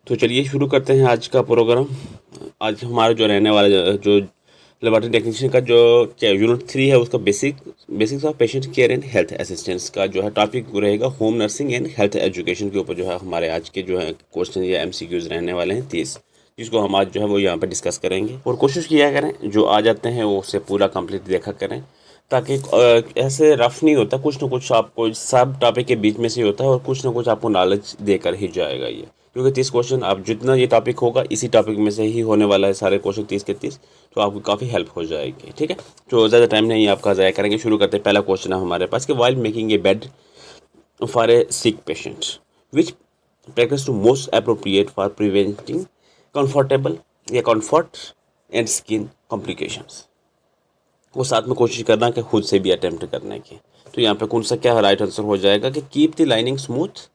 तो चलिए शुरू करते हैं आज का प्रोग्राम। आज हमारा जो रहने वाला जो लेबोरेटरी टेक्नीशियन का जो यूनिट 3 है उसका basics of patient care and health assistance का जो है टॉपिक रहेगा home nursing and health education के ऊपर जो है हमारे आज के जो है क्वेश्चन या एमसीक्यूज रहने वाले हैं 30, जिसको हम आज जो है वो यहाँ पर डिस्कस करेंगे। और कोशिश किया करें जो आ जाते हैं वो उससे पूरा कंप्लीट देखा करें, ताकि ऐसे रफ नहीं होता, कुछ ना कुछ आपको सब टॉपिक के बीच में से होता है और कुछ ना कुछ आपको नॉलेज देकर ही जाएगा ये। क्योंकि 30 क्वेश्चन आप जितना ये टॉपिक होगा इसी टॉपिक में से ही होने वाला है, सारे क्वेश्चन 30 के 30, तो आपको काफ़ी हेल्प हो जाएगी। ठीक है, तो ज़्यादा टाइम नहीं आपका ज़ाया करेंगे, शुरू करते हैं। पहला क्वेश्चन है हमारे पास कि while making a bed for a sick patient which practice to most appropriate for preventing comfortable या कंफर्ट एंड स्किन कॉम्प्लिकेशंस। वो साथ में कोशिश करना कि खुद से भी अटेम्प्ट करने की। तो यहाँ पे कौन सा क्या राइट आंसर हो जाएगा कि keep the lining smooth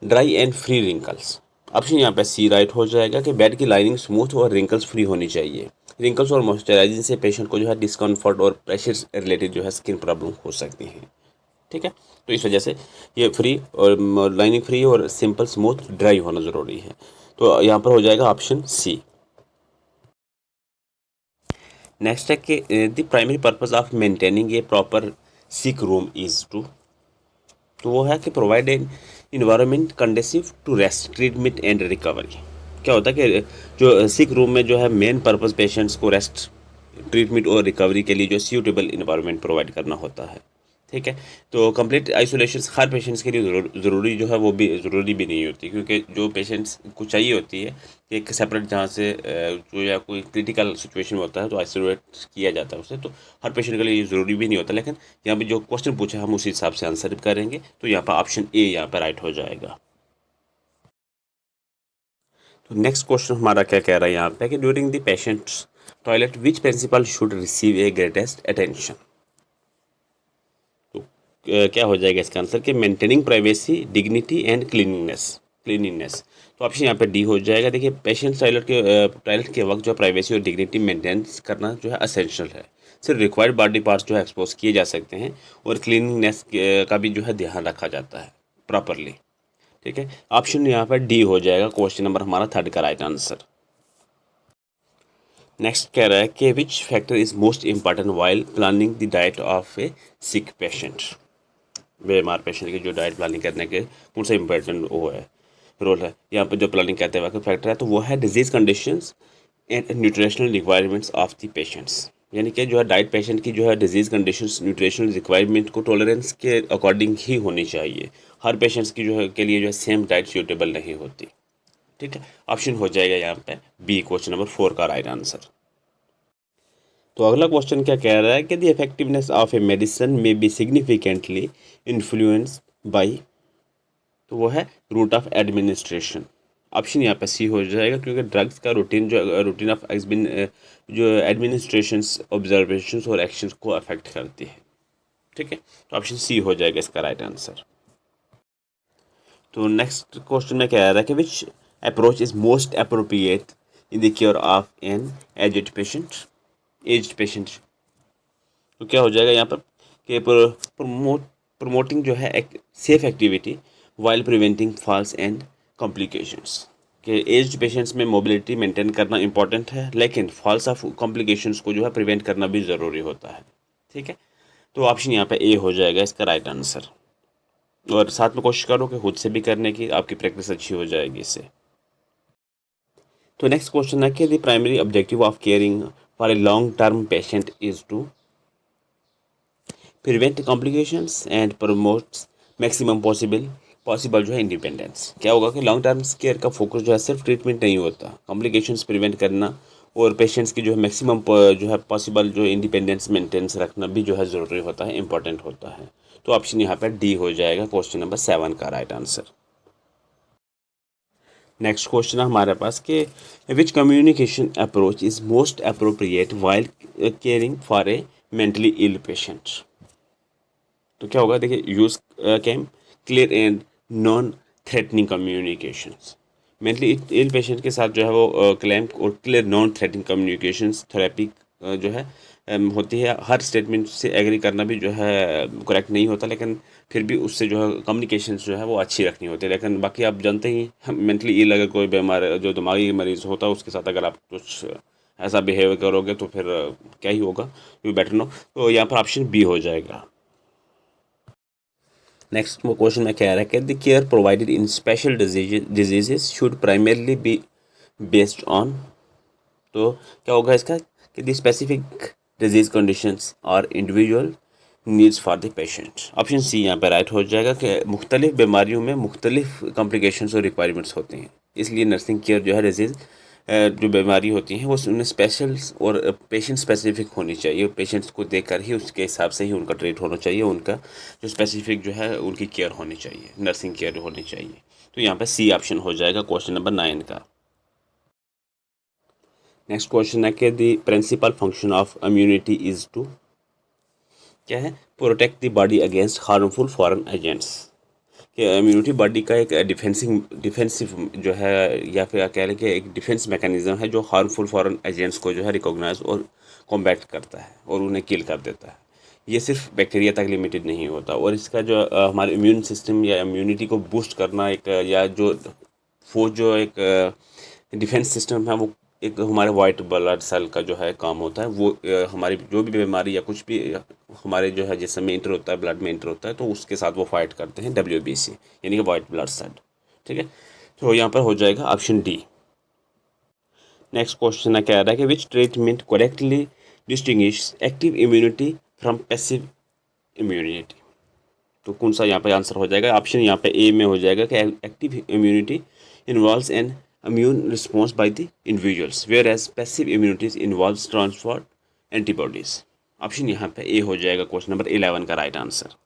dry and free wrinkles. Option यहाँ पे सी राइट हो जाएगा कि बेड की लाइनिंग स्मूथ और रिंकल्स फ्री होनी चाहिए। रिंकल्स और मॉइस्चराइजिंग से पेशेंट को जो है डिस्कम्फर्ट और प्रेशर रिलेटेड जो है स्किन प्रॉब्लम हो सकती है। ठीक है, तो इस वजह से ये फ्री और लाइनिंग फ्री और सिंपल स्मूथ ड्राई होना ज़रूरी है। तो यहाँ पर हो जाएगा ऑप्शन सी। नेक्स्ट है कि the primary purpose of maintaining a proper sick room is to. तो वो है कि provide an environment conducive to rest treatment and recovery. क्या होता है कि जो सिक रूम में जो है मेन पर्पस पेशेंट्स को रेस्ट ट्रीटमेंट और रिकवरी के लिए जो सूटेबल इन्वायरमेंट प्रोवाइड करना होता है। ठीक है, तो कंप्लीट आइसोलेशन हर पेशेंट्स के लिए ज़रूरी जो है वो भी ज़रूरी भी नहीं होती, क्योंकि जो पेशेंट्स को चाहिए होती है कि एक सेपरेट जहाँ से जो या कोई क्रिटिकल सिचुएशन में होता है तो आइसोलेट किया जाता है उसे, तो हर पेशेंट के लिए ये ज़रूरी भी नहीं होता। लेकिन यहाँ पे जो क्वेश्चन पूछा है हम उसी हिसाब से आंसर करेंगे, तो यहाँ पर ऑप्शन ए यहाँ पर राइट हो जाएगा। तो नेक्स्ट क्वेश्चन हमारा क्या कह रहा है यहाँ पे कि during the patients toilet which principle should receive a greatest attention. तो क्या हो जाएगा इसका आंसर कि maintaining privacy dignity and cleanliness. तो ऑप्शन यहाँ पे डी हो जाएगा। देखिए पेशेंट टॉयलेट के वक्त जो प्राइवेसी और डिग्निटी मेंटेन करना जो है असेंशियल है। सिर्फ रिक्वायर्ड बॉडी पार्ट्स जो है एक्सपोज किए जा सकते हैं और क्लीनिंगनेस का भी जो है ध्यान रखा जाता है प्रॉपरली। ठीक है, ऑप्शन यहाँ पर डी हो जाएगा क्वेश्चन नंबर हमारा 3 का राइट आंसर। नेक्स्ट कह रहा है कि which factor is most important while planning the diet of A sick patient. बीमार पेशेंट की जो डाइट प्लानिंग करने के कौन सा इंपॉर्टेंट वो है रोल है यहाँ पर जो प्लानिंग करते हैं वक्त फैक्टर है, तो वो है disease conditions and nutritional requirements of the patients. यानी कि जो है डाइट पेशेंट की जो है डिजीज कंडीशंस न्यूट्रिशनल रिक्वायरमेंट को टॉलरेंस के अकॉर्डिंग ही होनी चाहिए। हर पेशेंट्स की जो है के लिए जो है सेम डाइट सूटेबल नहीं होती। ठीक है, ऑप्शन हो जाएगा यहाँ पे बी क्वेश्चन नंबर 4 का राइट आंसर। तो अगला क्वेश्चन क्या कह रहा है कि the effectiveness of a medicine में बी सिग्निफिकेंटली इन्फ्लुएंस्ड बाई। तो वो है रूट ऑफ एडमिनिस्ट्रेशन। ऑप्शन यहाँ पे सी हो जाएगा, क्योंकि ड्रग्स का रूटीन ऑफ जो एडमिनिस्ट्रेशंस ऑब्जर्वेशंस और एक्शंस को अफेक्ट करती है। ठीक है, तो ऑप्शन सी हो जाएगा इसका राइट आंसर। तो नेक्स्ट क्वेश्चन में क्या आ रहा है कि which approach is most appropriate in the care of an aged patient. तो क्या हो जाएगा यहाँ पर कि प्रमोटिंग जो है एक safe activity while preventing falls and complications. कि एज्ड पेशेंट्स में मोबिलिटी मेंटेन करना इंपॉर्टेंट है, लेकिन फॉल्स ऑफ कॉम्प्लिकेशंस को जो है प्रिवेंट करना भी ज़रूरी होता है। ठीक है, तो ऑप्शन यहाँ पे ए हो जाएगा इसका राइट आंसर। और साथ में कोशिश करो कि खुद से भी करने की, आपकी प्रैक्टिस अच्छी हो जाएगी इससे। तो नेक्स्ट क्वेश्चन है कि the primary objective of caring for a long term patient is to prevent complications and promotes maximum possible जो है इंडिपेंडेंस। क्या होगा कि लॉन्ग टर्म केयर का फोकस जो है सिर्फ ट्रीटमेंट नहीं होता, कॉम्प्लिकेशंस प्रिवेंट करना और पेशेंट्स की जो है मैक्सिमम जो है पॉसिबल जो इंडिपेंडेंस मेंटेन्स रखना भी जो है ज़रूरी होता है, इंपॉर्टेंट होता है। तो ऑप्शन यहाँ पर डी हो जाएगा क्वेश्चन नंबर 7 का राइट आंसर। नेक्स्ट क्वेश्चन है हमारे पास कि which communication approach is most appropriate while caring for a mentally ill patient. तो क्या होगा, देखिए use calm clear and non threatening communications. Mentally ill patient के साथ जो है वो क्लेम और clear non threatening communications therapy जो है होती है। हर स्टेटमेंट से एग्री करना भी जो है करेक्ट नहीं होता, लेकिन फिर भी उससे जो है कम्युनिकेशन जो है वो अच्छी रखनी होती है। लेकिन बाकी आप जानते ही मेंटली इल अगर कोई बीमार जो दिमागी मरीज़ होता है उसके साथ अगर आप कुछ ऐसा बिहेव करोगे तो फिर क्या ही होगा, यू बेटर नो। तो यहाँ पर ऑप्शन बी हो जाएगा। नेक्स्ट वो क्वेश्चन में कह रहा है कि the care provided in special diseases should primarily be based on. तो क्या होगा इसका कि द स्पेसिफिक डिजीज कंडीशंस और individual needs for the patient. Option C यहाँ पे राइट हो जाएगा कि मुख्तलिफ बीमारियों में मुख्तलिफ कॉम्प्लिकेशंस और रिक्वायरमेंट्स होते हैं, इसलिए नर्सिंग केयर जो है डिजीज़ जो बीमारी होती हैं वो उनमें स्पेशल और पेशेंट स्पेसिफिक होनी चाहिए। पेशेंट्स को देखकर ही उसके हिसाब से ही उनका ट्रीट होना चाहिए, उनका जो स्पेसिफिक जो है उनकी केयर होनी चाहिए, नर्सिंग केयर होनी चाहिए। तो यहाँ पे सी ऑप्शन हो जाएगा क्वेश्चन नंबर 9 का। नेक्स्ट क्वेश्चन है कि the principal function of immunity is to, क्या है, protect the body against harmful foreign agents. कि इम्यूनिटी बॉडी का एक डिफेंसिव जो है या फिर कह लें कि एक डिफेंस मैकेनिज्म है जो हार्मफुल फॉरेन एजेंट्स को जो है रिकॉग्नाइज और कॉम्बैट करता है और उन्हें किल कर देता है। ये सिर्फ बैक्टीरिया तक लिमिटेड नहीं होता, और इसका जो हमारे इम्यून सिस्टम या इम्यूनिटी को बूस्ट करना एक या जो फौज जो एक डिफेंस सिस्टम है वो एक हमारे वाइट ब्लड सेल का जो है काम होता है। वो हमारी जो भी बीमारी या कुछ भी हमारे जो है जिसम में इंटर होता है, ब्लड में इंटर होता है, तो उसके साथ वो फाइट करते हैं, WBC यानी कि वाइट ब्लड सेल। ठीक है, तो यहाँ पर हो जाएगा ऑप्शन डी। नेक्स्ट क्वेश्चन है कह रहा है कि विच treatment correctly distinguish active immunity from passive immunity. तो कौन सा यहाँ पे आंसर हो जाएगा, ऑप्शन यहाँ पे ए में हो जाएगा कि active immunity involves N immune response by the individuals whereas passive immunity involves transferred antibodies। Option यहाँ पे ए हो जाएगा क्वेश्चन नंबर 11 का राइट आंसर।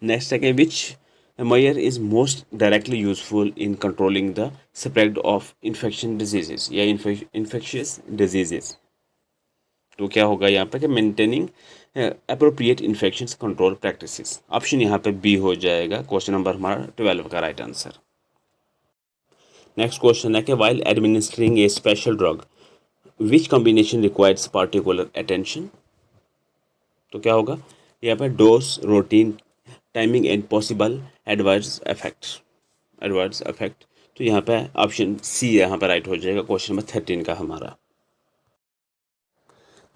नेक्स्ट है विच measure is most directly useful in controlling the spread of infection diseases या infectious diseases। तो क्या होगा यहाँ पे कि maintaining appropriate infection control practices. Option यहाँ पे बी हो जाएगा क्वेश्चन नंबर हमारा 12 का राइट आंसर। नेक्स्ट क्वेश्चन है कि while administering A special drug which combination requires particular attention. तो क्या होगा यहाँ पे dose, routine, timing and possible adverse effect. तो यहाँ पे ऑप्शन सी यहाँ पे राइट हो जाएगा क्वेश्चन नंबर 13 का हमारा।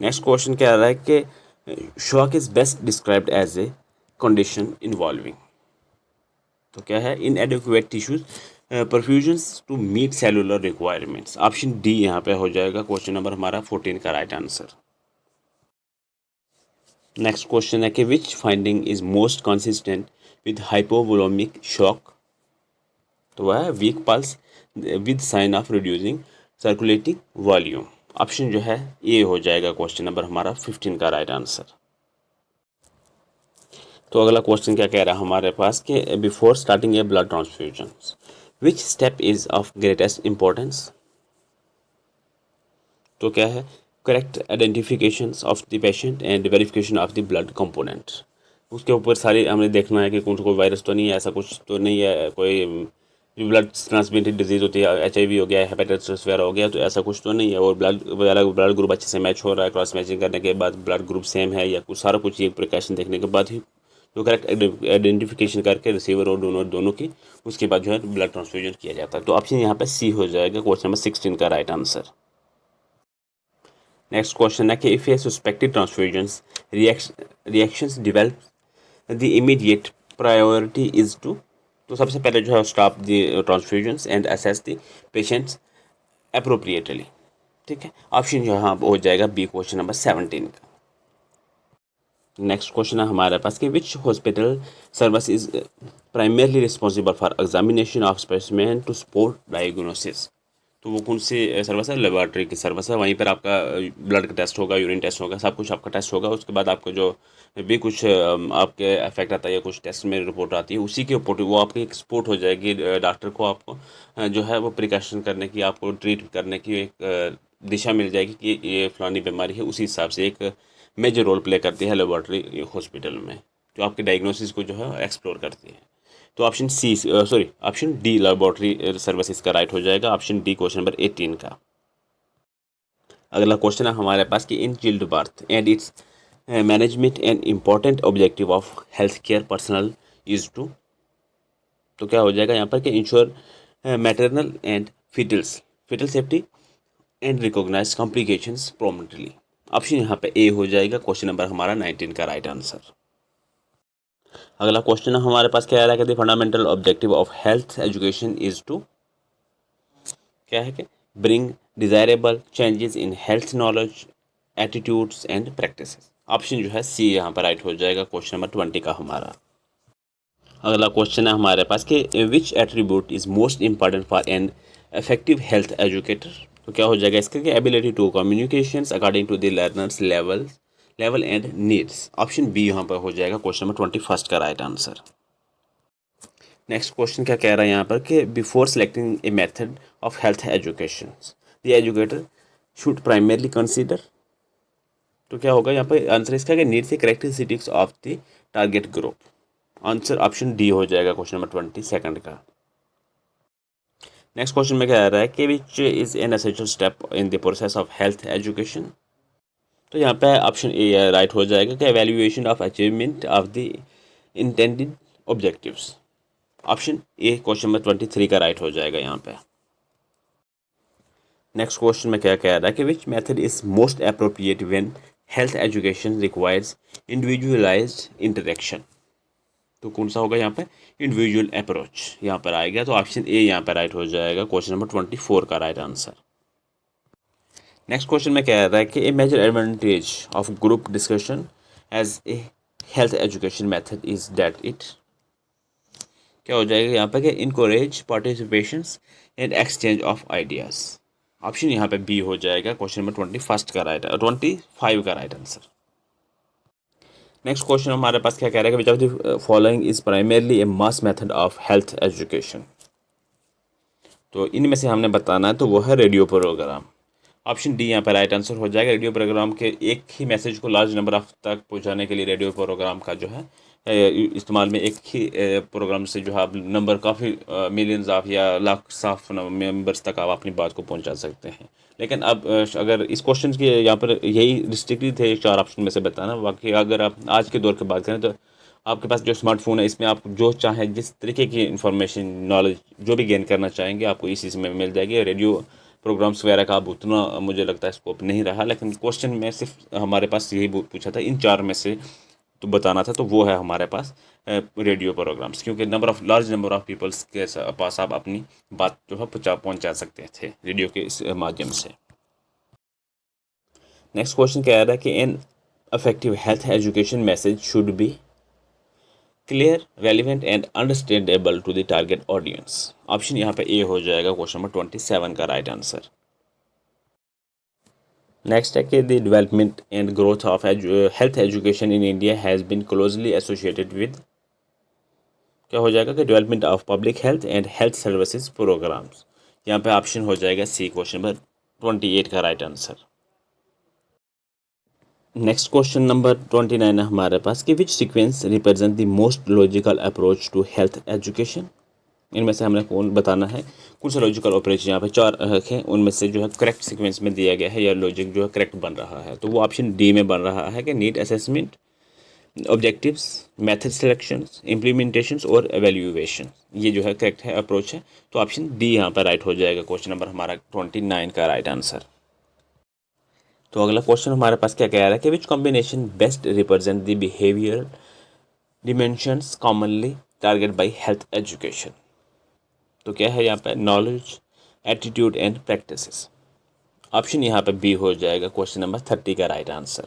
नेक्स्ट क्वेश्चन क्या आ रहा है कि shock is best described as a condition involving. तो क्या है, inadequate tissues perfusions to meet cellular requirements. Option D यहाँ पे हो जाएगा क्वेश्चन नंबर हमारा 14 का राइट आंसर। नेक्स्ट क्वेश्चन है कि which finding is most consistent with hypovolemic shock. तो वह है weak pulse with sign of reducing circulating volume. Option जो है ए हो जाएगा क्वेश्चन नंबर हमारा 15 का राइट आंसर। तो अगला क्वेश्चन क्या कह रहा है हमारे पास कि before starting A blood transfusion which step is of greatest importance. तो क्या है, correct identification of the patient and verification of the blood component. उसके ऊपर सारी हमें देखना है कि कौन सा कोई वायरस तो नहीं है, ऐसा कुछ तो नहीं है, कोई जो ब्लड ट्रांसमिटेड डिजीज़ होती है, HIV हो गया, हेपेटाइटिस वगैरह हो गया, तो ऐसा कुछ तो नहीं है। और ब्लड ग्रुप अच्छे से मैच हो रहा है, क्रॉस मैचिंग करने के बाद ब्लड ग्रुप सेम है या कुछ सारा कुछ ये प्रिकॉशन देखने के बाद ही जो करेक्ट आइडेंटिफिकेशन करके रिसीवर और डोनर दोनों की उसके बाद जो है ब्लड ट्रांसफ्यूजन किया जाता है। तो ऑप्शन यहाँ पे सी हो जाएगा क्वेश्चन नंबर 16 का राइट आंसर। नेक्स्ट क्वेश्चन है कि if a suspected transfusions reactions develop the immediate priority is to. तो सबसे पहले जो है stop the transfusions and assess the patient's appropriately. ठीक है, ऑप्शन यहाँ हो जाएगा बी क्वेश्चन नंबर 17 का। नेक्स्ट क्वेश्चन है हमारे पास कि which hospital service is primarily responsible for examination of specimen to support diagnosis. तो वो कौन सी सर्विस है, लेबॉर्ट्री की सर्विस है। वहीं पर आपका ब्लड का टेस्ट होगा, यूरिन टेस्ट होगा, सब कुछ आपका टेस्ट होगा। उसके बाद आपको जो भी कुछ आपके इफेक्ट आता है या कुछ टेस्ट में रिपोर्ट आती है उसी के ऊपर वो आपकी एक सपोर्ट हो जाएगी डॉक्टर को। आपको जो है वो प्रिकॉशन करने की, आपको ट्रीट करने की एक दिशा मिल जाएगी कि ये फलानी बीमारी है। उसी हिसाब से एक मेजर रोल प्ले करती है लेबॉर्ट्री हॉस्पिटल में, जो आपके डायग्नोसिस को जो है एक्सप्लोर करती है। तो option C sorry option D laboratory services का राइट हो जाएगा, ऑप्शन डी क्वेश्चन नंबर 18 का। अगला क्वेश्चन है हमारे पास कि in child birth and its management and important objective of health care personnel is to. तो क्या हो जाएगा यहाँ पर कि ensure maternal and fetal safety and recognize complications promptly. Option यहाँ पे ए हो जाएगा, क्वेश्चन नंबर हमारा 19 का राइट आंसर। अगला क्वेश्चन हमारे पास क्या आ रहा है कि fundamental objective of health education is to, क्या है कि bring desirable changes in health knowledge attitudes and practices. Option जो है सी यहाँ पर राइट हो जाएगा, क्वेश्चन नंबर 20 का हमारा। अगला क्वेश्चन है हमारे पास कि which attribute is most important for an effective health educator. तो क्या हो जाएगा इसका कि ability to communications according to the learners level and needs. Option B यहाँ पर हो जाएगा, क्वेश्चन नंबर 21 का राइट आंसर। नेक्स्ट क्वेश्चन क्या कह रहा है यहाँ पर कि before selecting a method of health education the educator should primarily consider. तो क्या होगा यहाँ पर आंसर इसका कि needs the characteristics of the target group. Answer option D हो जाएगा, क्वेश्चन नंबर 22 का। नेक्स्ट क्वेश्चन में क्या आ रहा है कि which is an essential step in the process of health education. तो यहाँ पे ऑप्शन ए राइट हो जाएगा कि evaluation of achievement of the intended objectives. Option A question number 23 का राइट हो जाएगा यहाँ पे। नेक्स्ट क्वेश्चन में क्या कह रहा है कि which method is most appropriate when health education requires individualised interaction. तो कौन सा होगा यहाँ पे इंडिविजुअल अप्रोच यहाँ पर आएगा। तो ऑप्शन ए यहाँ पर राइट हो जाएगा, क्वेश्चन नंबर 24 का राइट आंसर। नेक्स्ट क्वेश्चन में क्या रहा है कि a major advantage of group discussion as a health education method is that it. क्या हो जाएगा यहाँ पे कि encourage participations and exchange of ideas. Option यहाँ पे बी हो जाएगा, क्वेश्चन नंबर 25 का राइट आंसर। नेक्स्ट क्वेश्चन हमारे पास क्या कह रहा है कि which of the following is primarily A mass method of health education. तो इनमें से हमने बताना है तो वो है रेडियो प्रोग्राम। ऑप्शन डी यहाँ पर राइट आंसर हो जाएगा। रेडियो प्रोग्राम के एक ही मैसेज को लार्ज नंबर ऑफ तक पहुँचाने के लिए रेडियो प्रोग्राम का जो है इस्तेमाल में एक ही प्रोग्राम से जो है आप नंबर काफ़ी मिलियंस ऑफ या लाख ऑफ मेंबर्स तक आप अपनी बात को पहुंचा सकते हैं। लेकिन अब अगर इस क्वेश्चन के यहाँ पर यही रिस्ट्रिक्टेड थे 4 ऑप्शन में से बताना। बाकी अगर आप आज के दौर की बात करें तो आपके पास जो स्मार्टफोन है इसमें आप जो चाहें जिस तरीके की इंफॉर्मेशन नॉलेज जो भी गेन करना चाहेंगे आपको इसी में मिल जाएगी। रेडियो प्रोग्राम्स वगैरह का अब उतना मुझे लगता है स्कोप नहीं रहा, लेकिन क्वेश्चन में सिर्फ हमारे पास यही पूछा था इन 4 में से तो बताना था, तो वो है हमारे पास रेडियो प्रोग्राम्स, क्योंकि लार्ज नंबर ऑफ पीपल्स के पास आप अपनी बात जो है पहुंचा सकते थे रेडियो के इस माध्यम से। नेक्स्ट क्वेश्चन क्या आ रहा है कि an effective health education message should be clear, relevant and understandable to the target audience. Option यहाँ पे ए हो जाएगा, क्वेश्चन नंबर 27 का राइट आंसर। नेक्स्ट है कि the development and growth of health education in India has been closely associated with. क्या हो जाएगा कि development of public health and health services programs. यहाँ पे ऑप्शन हो जाएगा सी, क्वेश्चन नंबर 28 का right answer. Next question number 29 है हमारे पास कि which sequence represent the most logical approach to health education. इनमें से हमने कौन बताना है कौन सा लॉजिकल अप्रोच यहाँ पे 4 हैं उनमें से जो है करेक्ट सीक्वेंस में दिया गया है या लॉजिक जो है करेक्ट बन रहा है। तो वो ऑप्शन डी में बन रहा है कि need assessment, objectives, method selections, implementations और एवेल्यूएशन, ये जो है करेक्ट है अप्रोच है। तो ऑप्शन डी यहाँ पर राइट हो जाएगा, क्वेश्चन नंबर हमारा 29 का राइट आंसर। तो अगला क्वेश्चन हमारे पास क्या कह रहा है कि which combination best represent the behavioural dimensions commonly target by health education. तो क्या है यहाँ पे knowledge, attitude and practices. Option यहाँ पे बी हो जाएगा, क्वेश्चन नंबर 30 का राइट आंसर।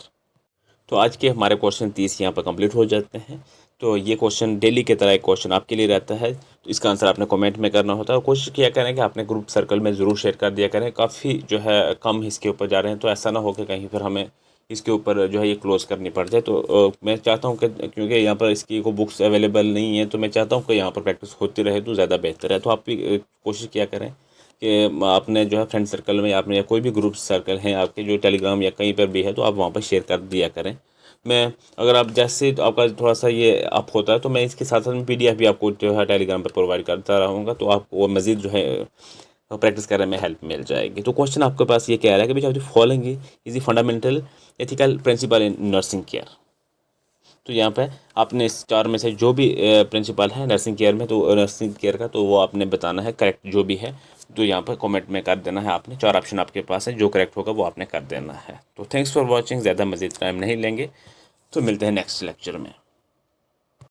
तो आज के हमारे क्वेश्चन 30 यहाँ पर कंप्लीट हो जाते हैं। तो ये क्वेश्चन डेली की तरह एक क्वेश्चन आपके लिए रहता है, तो इसका आंसर आपने कमेंट में करना होता है। कोशिश किया करें कि आपने ग्रुप सर्कल में ज़रूर शेयर कर दिया करें। काफ़ी जो है कम इसके ऊपर जा रहे हैं, तो ऐसा ना हो कि कहीं फिर हमें इसके ऊपर जो है ये क्लोज़ करनी पड़ जाए। तो मैं चाहता हूँ कि क्योंकि यहाँ पर इसकी कोई बुक्स अवेलेबल नहीं है, तो मैं चाहता हूँ कि यहाँ पर प्रैक्टिस होती रहे तो ज़्यादा बेहतर है। तो आप भी कोशिश किया करें कि आपने जो है फ्रेंड सर्कल में आपने या कोई भी ग्रुप सर्कल हैं आपके जो टेलीग्राम या कहीं पर भी है, तो आप वहाँ पर शेयर कर दिया करें। मैं अगर आप जैसे तो आपका थोड़ा सा ये अप होता है तो मैं इसके साथ साथ में PDF भी आपको जो है टेलीग्राम पर प्रोवाइड करता रहूँगा, तो आप वो मज़ीद जो है प्रैक्टिस करने में हेल्प मिल जाएगी। तो क्वेश्चन आपके पास ये कह रहा है कि भाई following is the fundamental ethical principle in nursing care. तो यहाँ पे आपने इस 4 में से जो भी प्रिंसिपल है नर्सिंग केयर में, तो नर्सिंग केयर का, तो वो आपने बताना है करेक्ट जो भी है। तो यहाँ पर कमेंट में कर देना है आपने। 4 ऑप्शन आपके पास है, जो करेक्ट होगा वो आपने कर देना है। तो थैंक्स फॉर वॉचिंग। ज़्यादा मज़ीद टाइम नहीं लेंगे, तो मिलते हैं नेक्स्ट लेक्चर में।